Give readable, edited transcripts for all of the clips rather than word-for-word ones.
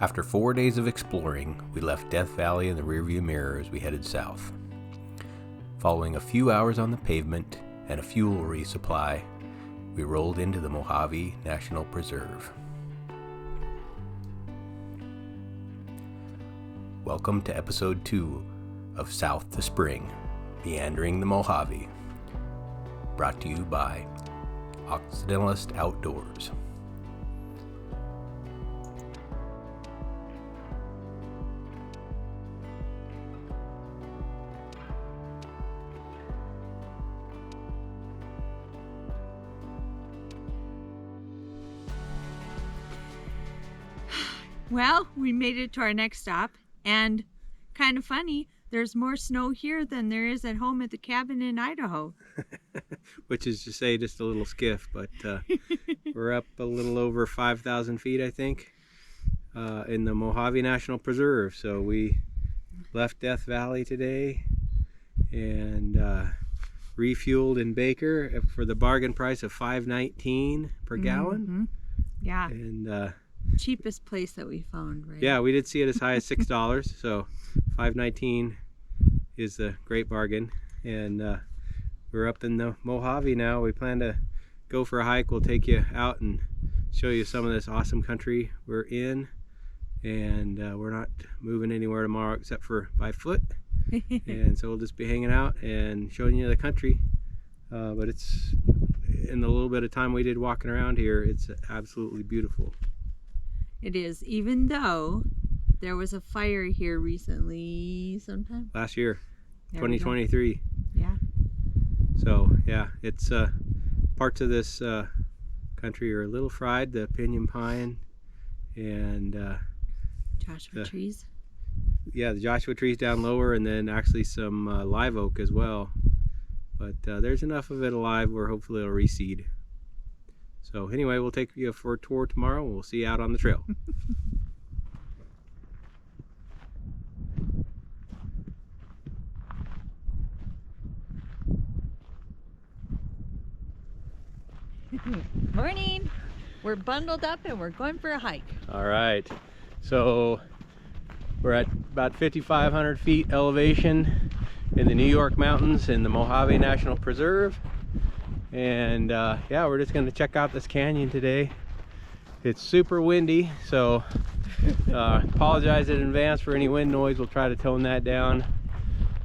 After 4 days of exploring, we left Death Valley in the rearview mirror as we headed south. Following a few hours on the pavement and a fuel resupply, we rolled into the Mojave National Preserve. Welcome to episode 2 of South to Spring, Meandering the Mojave, brought to you by Occidentalist Outdoors. Well, we made it to our next stop, and kind of funny, there's more snow here than there is at home at the cabin in Idaho. Which is to say just a little skiff, but we're up a little over 5,000 feet, I think, in the Mojave National Preserve. So we left Death Valley today and refueled in Baker for the bargain price of $5.19 per gallon. Mm-hmm. Yeah. And cheapest place that we found, right? yeah, we did see it as high as $6, so $5.19 is a great bargain. And we're up in the Mojave now. We plan to go for a hike. We'll take you out and show you some of this awesome country we're in. And we're not moving anywhere tomorrow except for by foot. And so we'll just be hanging out and showing you the country. But it's, in the little bit of time we did walking around here, it's absolutely beautiful. It is, even though there was a fire here recently sometime. Last year, There 2023. Yeah. So yeah, it's parts of this country are a little fried, the pinyon pine and Joshua trees. Yeah, the Joshua trees down lower, and then actually some live oak as well. But there's enough of it alive where hopefully it'll reseed. So anyway, we'll take you for a tour tomorrow. We'll see you out on the trail. Morning! We're bundled up and we're going for a hike. All right, so we're at about 5,500 feet elevation in the New York Mountains in the Mojave National Preserve. And yeah, we're just gonna check out this canyon today. It's super windy, so apologize in advance for any wind noise. We'll try to tone that down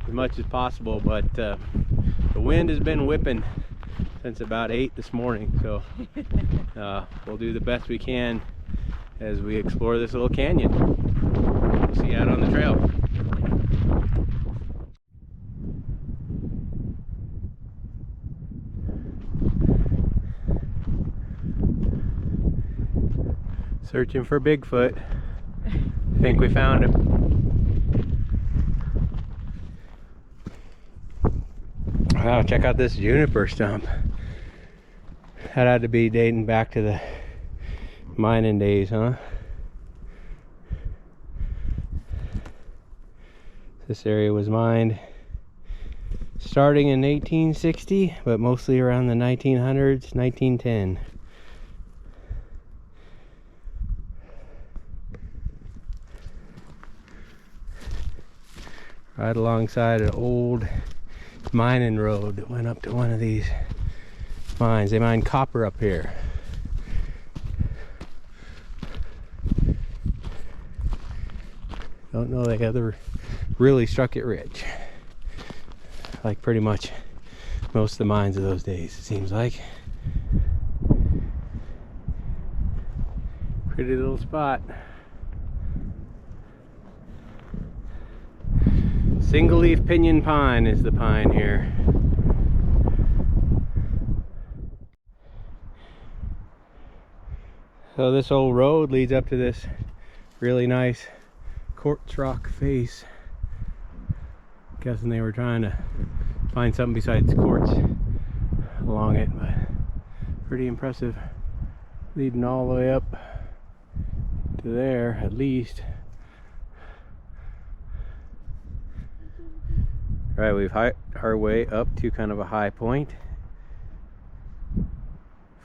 as much as possible, but the wind has been whipping since about 8 this morning, so we'll do the best we can as we explore this little canyon. We'll see you out on the trail. Searching for Bigfoot. I think we found him. Wow, check out this juniper stump. That had to be dating back to the mining days, huh? This area was mined starting in 1860, but mostly around the 1900s, 1910. Right alongside an old mining road that went up to one of these mines. They mine copper up here. Don't know they ever really struck it rich, like pretty much most of the mines of those days, it seems like. Pretty little spot. Single leaf pinyon pine is the pine here. So this old road leads up to this really nice quartz rock face. Guessing they were trying to find something besides quartz along it, but pretty impressive. Leading all the way up to there, at least. Right, we've hiked our way up to kind of a high point,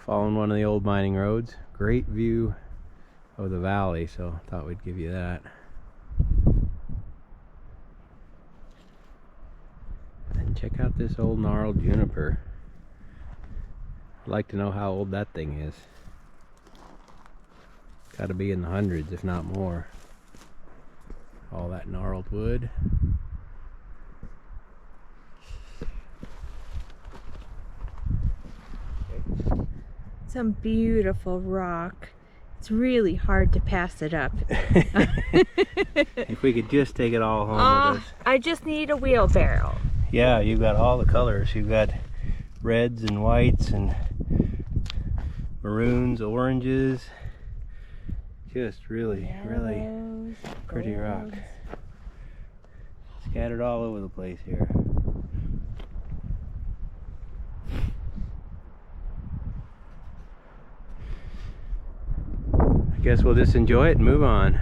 following one of the old mining roads. Great view of the valley, so I thought we'd give you that. And check out this old gnarled juniper. I'd like to know how old that thing is. Gotta be in the hundreds, if not more. All that gnarled wood. Some beautiful rock. It's really hard to pass it up. If we could just take it all home with us. I just need a wheelbarrow. Yeah, you've got all the colors. You've got reds and whites and maroons, oranges. Just really, really pretty rock. Scattered all over the place here. I guess we'll just enjoy it and move on.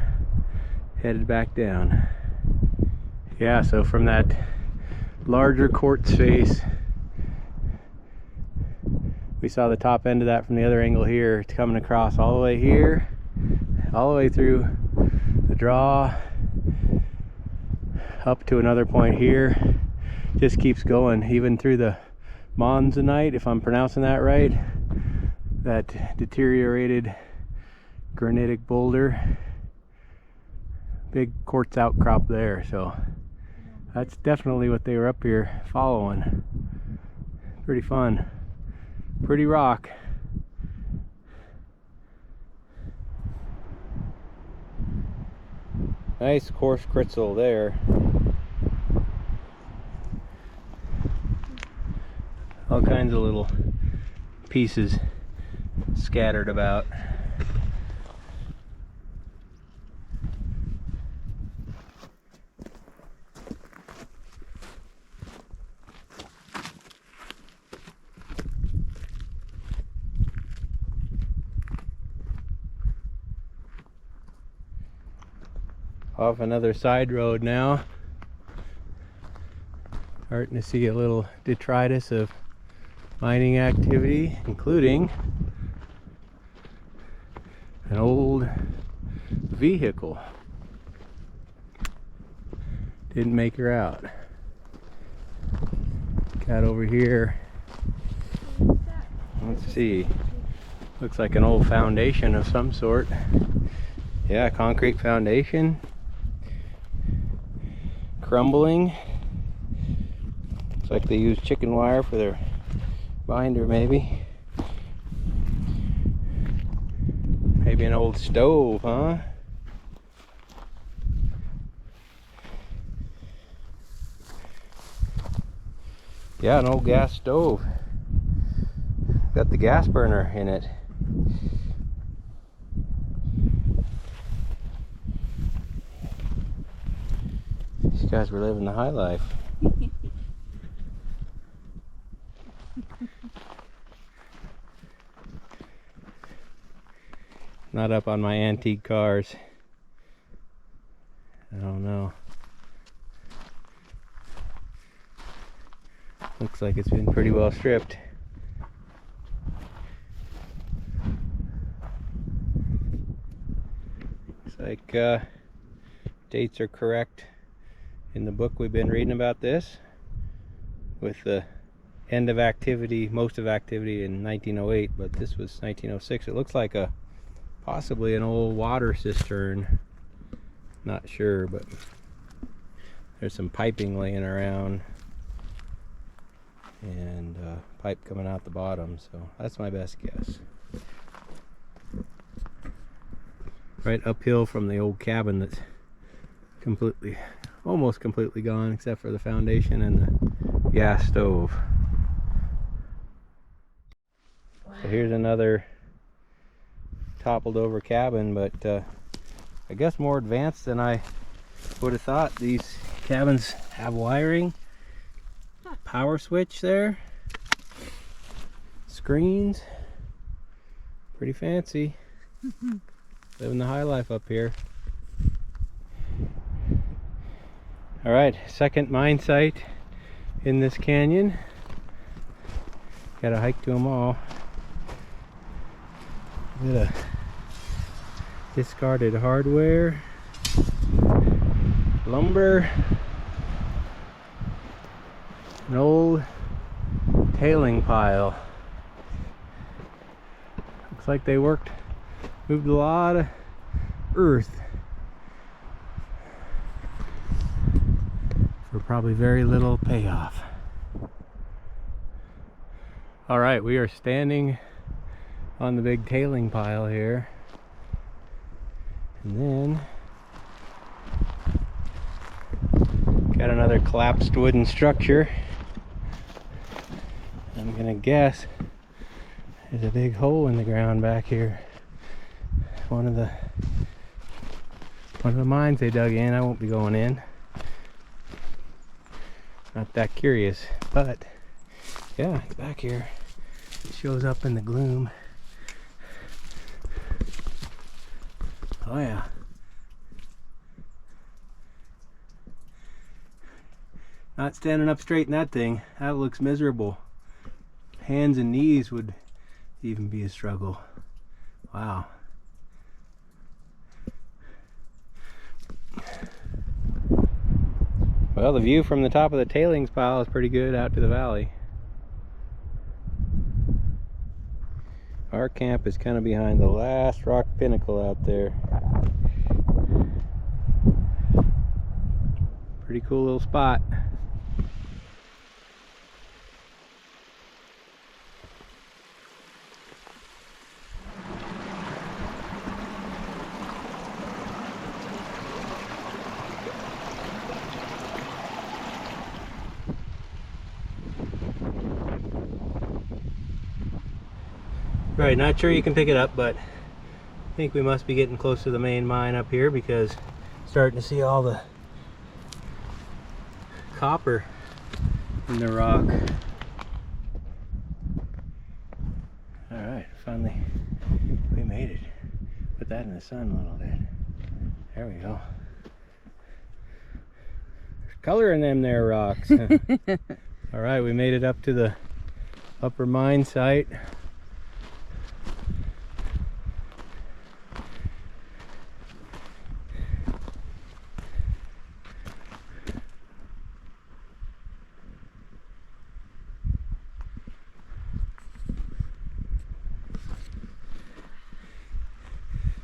Headed back down. Yeah, so from that larger quartz face, we saw the top end of that from the other angle here. It's coming across all the way here, all the way through the draw, up to another point here. Just keeps going, even through the monzonite, if I'm pronouncing that right. That deteriorated granitic boulder. Big quartz outcrop there, so that's definitely what they were up here following. Pretty fun. Pretty rock. Nice coarse crystal there. All kinds of little pieces scattered about. Off another side road now. Starting to see a little detritus of mining activity, including an old vehicle. Didn't make her out. Got over here. Let's see. Looks like an old foundation of some sort. Yeah, concrete foundation. Crumbling. Looks like they use chicken wire for their binder, maybe. Maybe an old stove, huh? Yeah, an old gas stove. Got the gas burner in it. These guys were living the high life. Not up on my antique cars. I don't know. Looks like it's been pretty well stripped. Looks like dates are correct in the book we've been reading about this, with the end of activity, most of activity in 1908, but this was 1906. It looks like possibly an old water cistern. Not sure, but there's some piping laying around and pipe coming out the bottom, so that's my best guess. Right uphill from the old cabin that's almost completely gone, except for the foundation and the gas stove. So here's another toppled over cabin, but I guess more advanced than I would have thought. These cabins have wiring, power switch there, screens, pretty fancy. Living the high life up here. All right, second mine site in this canyon. Gotta hike to them all. discarded hardware, lumber, an old tailing pile. Looks like they moved a lot of earth for probably very little payoff. All right, we are standing on the big tailing pile here, and then got another collapsed wooden structure. I'm gonna guess there's a big hole in the ground back here. One of the mines they dug in. I won't be going in. Not that curious, but yeah, it's back here. It shows up in the gloom. Oh yeah. Not standing up straight in that thing. That looks miserable. Hands and knees would even be a struggle. Wow. Well, the view from the top of the tailings pile is pretty good out to the valley. Our camp is kind of behind the last rock pinnacle out there. Pretty cool little spot. Right, not sure you can pick it up, but I think we must be getting close to the main mine up here because starting to see all the copper in the rock. All right, finally we made it. Put that in the sun a little bit. There we go. There's color in them there rocks. All right, we made it up to the upper mine site.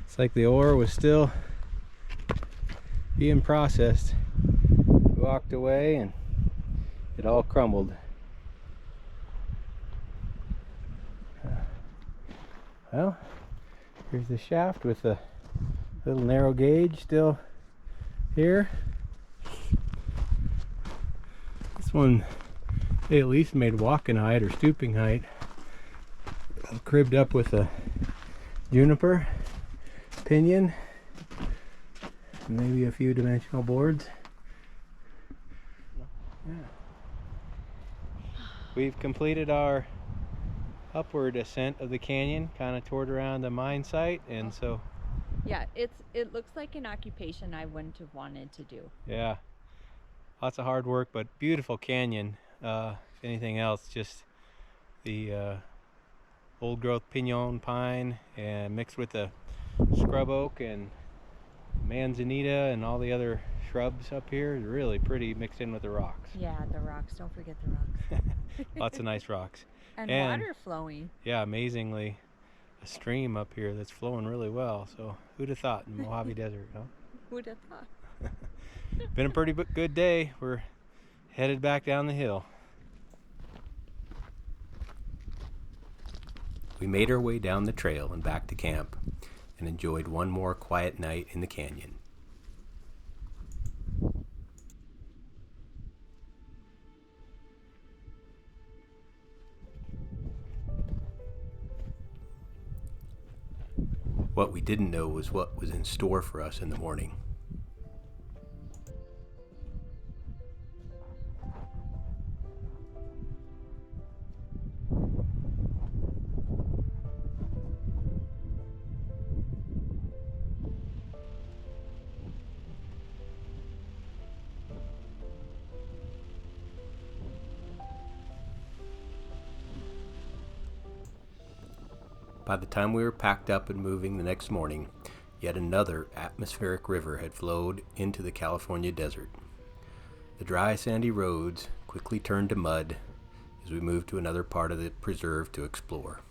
It's like the ore was still being processed. We walked away and it all crumbled. Well, here's the shaft with the little narrow gauge still here. This one they at least made walking height or stooping height. Cribbed up with a juniper pinion, maybe a few dimensional boards. Yeah. We've completed our upward ascent of the canyon, kind of toward around the mine site, and so Yeah, it looks like an occupation I wouldn't have wanted to do. yeah, lots of hard work, but beautiful canyon. If anything else, just the old growth pinon pine and mixed with the scrub oak and manzanita and all the other shrubs up here is really pretty, mixed in with the rocks. Yeah, the rocks. Don't forget the rocks. Lots of nice rocks. And water flowing. Yeah, amazingly a stream up here that's flowing really well. So who'd have thought in the Mojave Desert, huh? Who'd have thought? Been a pretty good day. We're headed back down the hill. We made our way down the trail and back to camp and enjoyed one more quiet night in the canyon. What we didn't know was what was in store for us in the morning. By the time we were packed up and moving the next morning, yet another atmospheric river had flowed into the California desert. The dry, sandy roads quickly turned to mud as we moved to another part of the preserve to explore.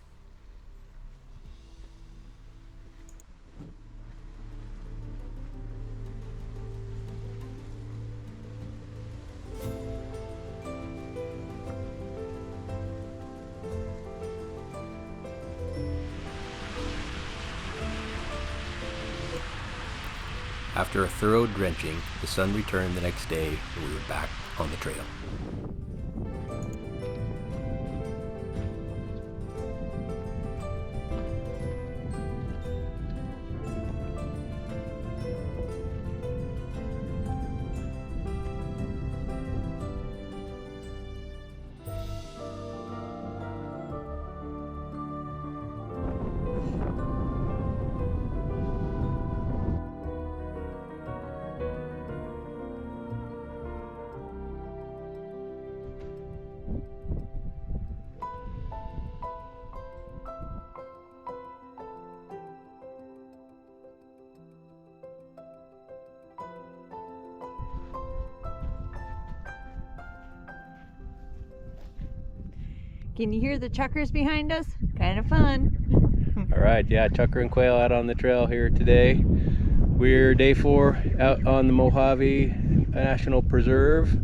After a thorough drenching, the sun returned the next day and we were back on the trail. Can you hear the chuckers behind us? Kind of fun. All right, yeah, chukar and quail out on the trail here today. We're day 4 out on the Mojave National Preserve.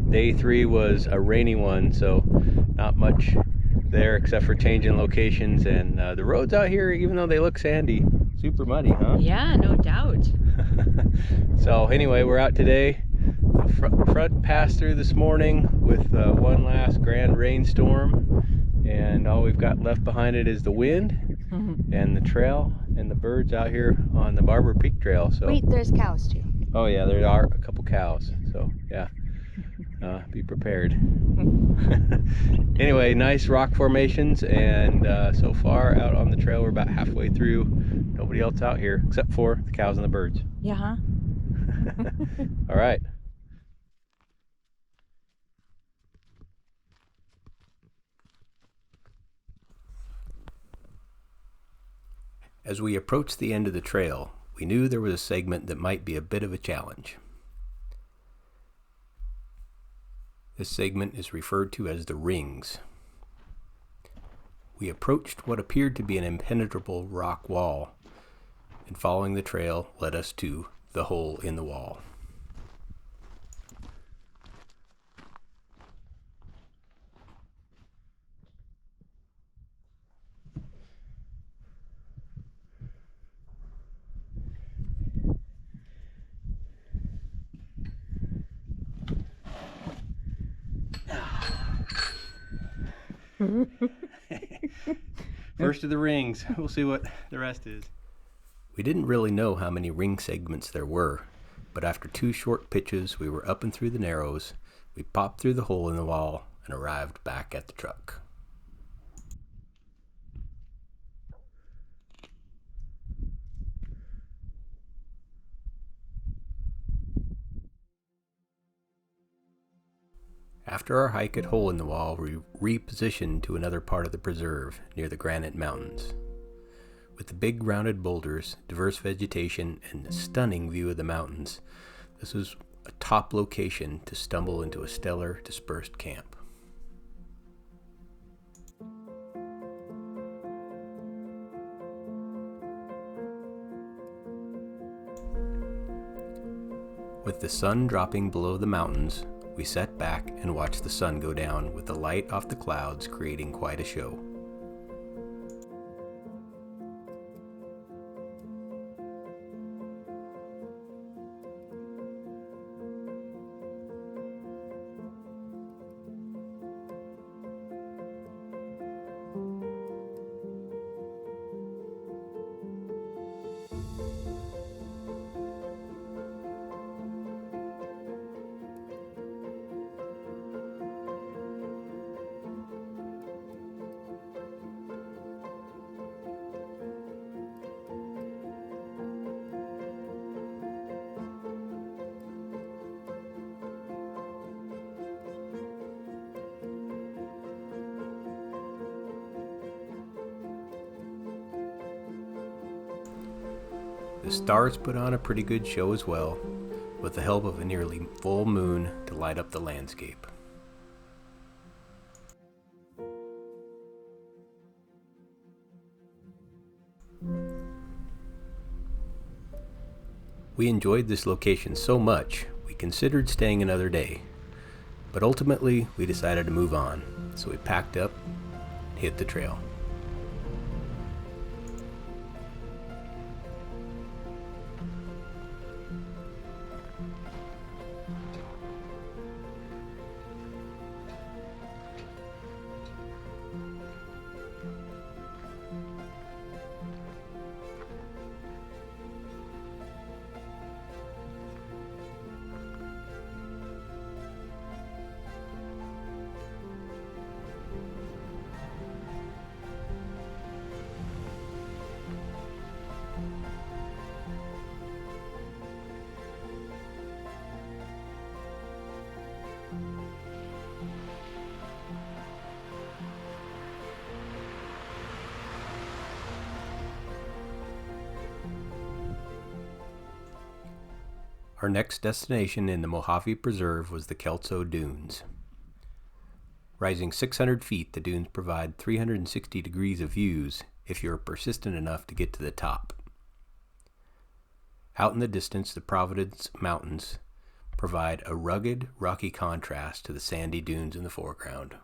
Day 3 was a rainy one, so not much there except for changing locations. And the roads out here, even though they look sandy, super muddy, huh? Yeah, no doubt. So anyway, we're out today. Front passed through this morning with one last grand rainstorm, and all we've got left behind it is the wind and the trail and the birds out here on the Barber Peak Trail. So Wait, there's cows too. oh yeah, there are a couple cows, so yeah, be prepared. Anyway, nice rock formations, and so far out on the trail we're about halfway through. Nobody else out here except for the cows and the birds. Yeah, huh? All right. As we approached the end of the trail, we knew there was a segment that might be a bit of a challenge. This segment is referred to as the rings. We approached what appeared to be an impenetrable rock wall, and following the trail led us to the hole in the wall. First of the rings. We'll see what the rest is. We didn't really know how many ring segments there were, but after 2 short pitches we were up and through the narrows. We popped through the hole in the wall and arrived back at the truck. After our hike at Hole in the Wall, we repositioned to another part of the preserve near the Granite Mountains. With the big rounded boulders, diverse vegetation, and a stunning view of the mountains, this was a top location to stumble into a stellar, dispersed camp. With the sun dropping below the mountains, we sat back and watched the sun go down with the light off the clouds creating quite a show. The stars put on a pretty good show as well, with the help of a nearly full moon to light up the landscape. We enjoyed this location so much, we considered staying another day. But ultimately, we decided to move on, so we packed up and hit the trail. Our next destination in the Mojave Preserve was the Kelso Dunes. Rising 600 feet, the dunes provide 360 degrees of views if you're persistent enough to get to the top. Out in the distance, the Providence Mountains provide a rugged, rocky contrast to the sandy dunes in the foreground.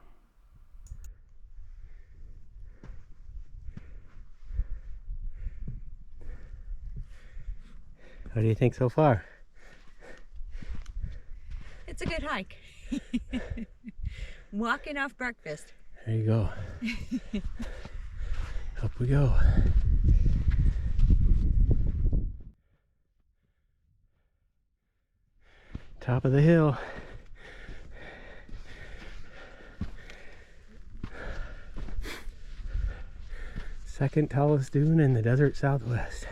What do you think so far? It's a good hike. Walking off breakfast. There you go. Up we go. Top of the hill. Second tallest dune in the desert Southwest.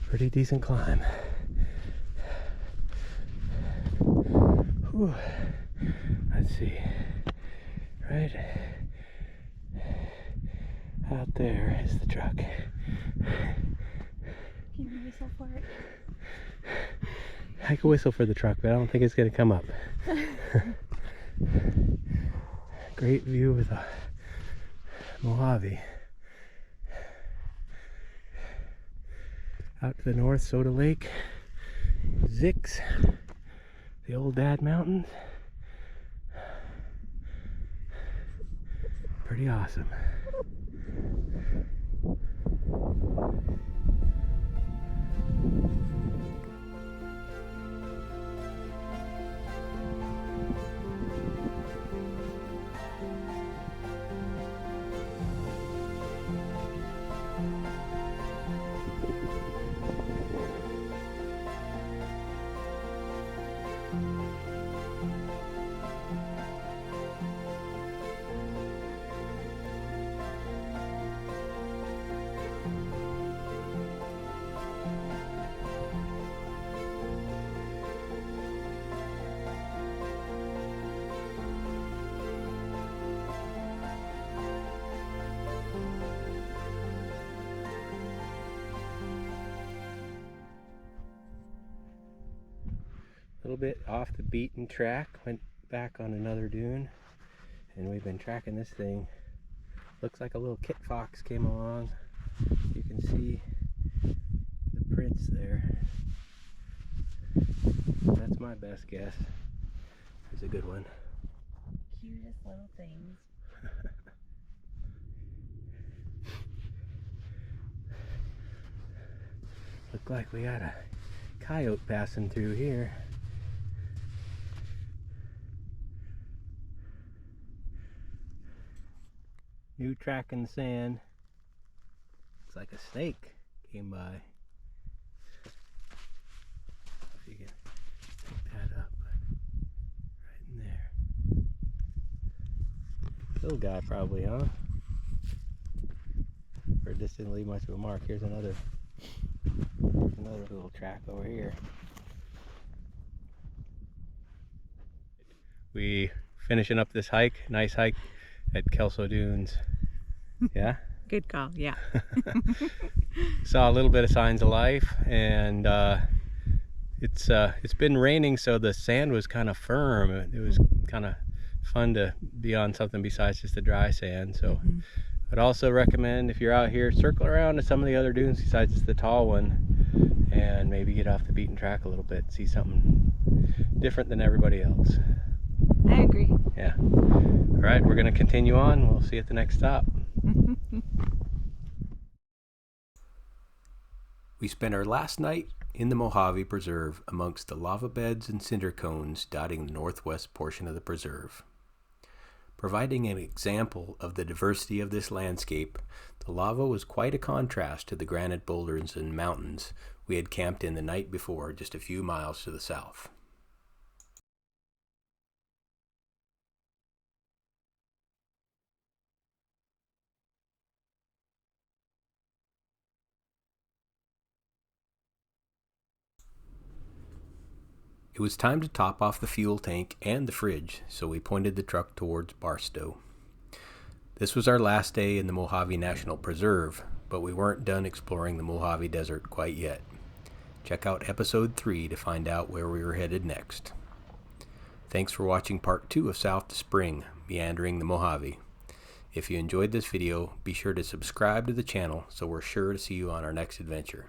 Pretty decent climb. Whew. Let's see. Right out there is the truck. Can you whistle for it? I can whistle for the truck, but I don't think it's going to come up. Great view of the Mojave. Out to the north, Soda Lake, Zix, the Old Dad Mountains. Pretty awesome. A little bit off the beaten track, went back on another dune, and we've been tracking this thing. Looks like a little kit fox came along. You can see the prints there. That's my best guess. It's a good one. Cutest little things. Look like we got a coyote passing through here. New track in the sand. Looks like a snake came by. If you can pick that up, right in there. Little guy probably, huh? Or this didn't leave much of a mark. Here's another little track over here. We finishing up this hike. Nice hike at Kelso Dunes. Yeah? Good call. Yeah. Saw a little bit of signs of life, and it's been raining, so the sand was kind of firm. It was kind of fun to be on something besides just the dry sand. So I'd also recommend, if you're out here, circle around to some of the other dunes besides just the tall one, and maybe get off the beaten track a little bit, see something different than everybody else. I agree. Yeah. All right, we're gonna continue on. We'll see you at the next stop. We spent our last night in the Mojave Preserve amongst the lava beds and cinder cones dotting the northwest portion of the preserve. Providing an example of the diversity of this landscape, the lava was quite a contrast to the granite boulders and mountains we had camped in the night before, just a few miles to the south. It was time to top off the fuel tank and the fridge, so we pointed the truck towards Barstow. This was our last day in the Mojave National Preserve, but we weren't done exploring the Mojave Desert quite yet. Check out episode 3 to find out where we were headed next. Thanks for watching part 2 of South to Spring, Meandering the Mojave. If you enjoyed this video, be sure to subscribe to the channel so we're sure to see you on our next adventure.